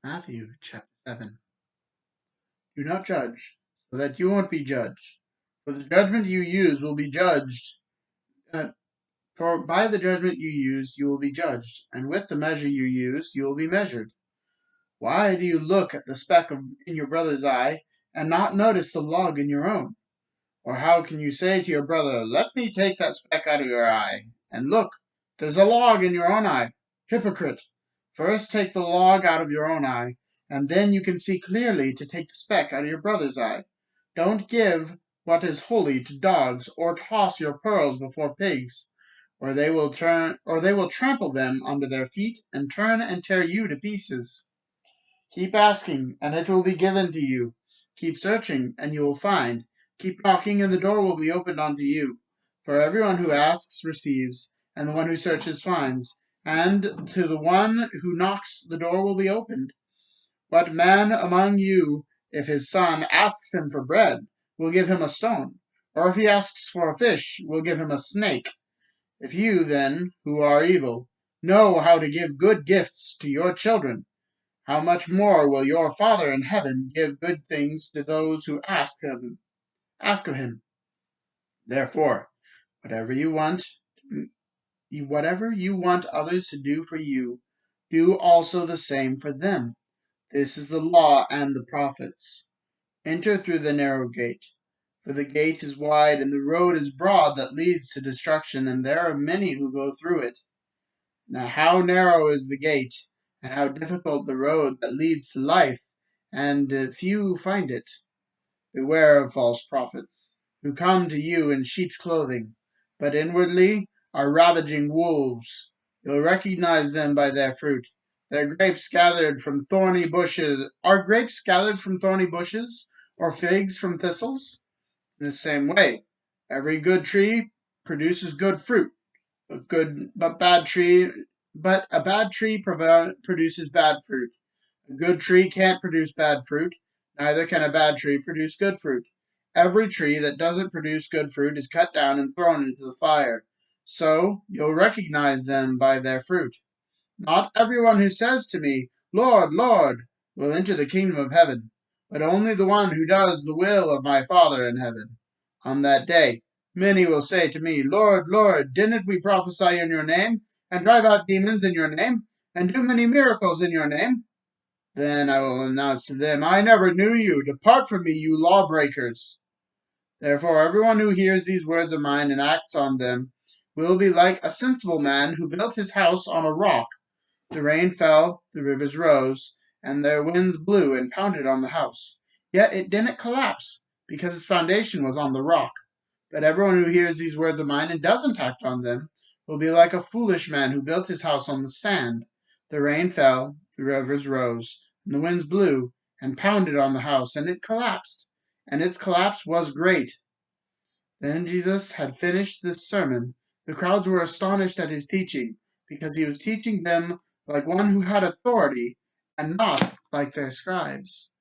Matthew chapter 7. Do not judge, so that you won't be judged. For the judgment you use will be judged. For by the judgment you use, you will be judged, and with the measure you use, you will be measured. Why do you look at the speck in your brother's eye, and not notice the log in your own? Or how can you say to your brother, "Let me take that speck out of your eye," and look, there's a log in your own eye? Hypocrite! First take the log out of your own eye, and then you can see clearly to take the speck out of your brother's eye. Don't give what is holy to dogs, or toss your pearls before pigs, or they will trample them under their feet, and turn and tear you to pieces. Keep asking, and it will be given to you. Keep searching, and you will find. Keep knocking, and the door will be opened unto you. For everyone who asks receives, and the one who searches finds, and to the one who knocks the door will be opened. What man among you, if his son asks him for bread, will give him a stone? Or if he asks for a fish, will give him a snake? If you, then, who are evil, know how to give good gifts to your children, how much more will your Father in heaven give good things to those who ask of him? Therefore, whatever you want others to do for you, do also the same for them. This is the law and the prophets. Enter through the narrow gate, for the gate is wide and the road is broad that leads to destruction, and there are many who go through it. Now how narrow is the gate, and how difficult the road that leads to life, and few find it. Beware of false prophets, who come to you in sheep's clothing, but inwardly are ravaging wolves. You'll recognize them by their fruit. Are grapes gathered from thorny bushes, or figs from thistles? In the same way, every good tree produces good fruit, but a bad tree produces bad fruit. A good tree can't produce bad fruit, neither can a bad tree produce good fruit. Every tree that doesn't produce good fruit is cut down and thrown into the fire. So you'll recognize them by their fruit. Not everyone who says to me, "Lord, Lord," will enter the kingdom of heaven, but only the one who does the will of my Father in heaven. On that day, many will say to me, "Lord, Lord, didn't we prophesy in your name, and drive out demons in your name, and do many miracles in your name?" Then I will announce to them, "I never knew you. Depart from me, you lawbreakers." Therefore, everyone who hears these words of mine and acts on them will be like a sensible man who built his house on a rock. The rain fell, the rivers rose, and the winds blew and pounded on the house. Yet it didn't collapse, because its foundation was on the rock. But everyone who hears these words of mine and doesn't act on them will be like a foolish man who built his house on the sand. The rain fell, the rivers rose, and the winds blew and pounded on the house, and it collapsed, and its collapse was great. Then Jesus had finished this sermon. The crowds were astonished at his teaching, because he was teaching them like one who had authority, and not like their scribes.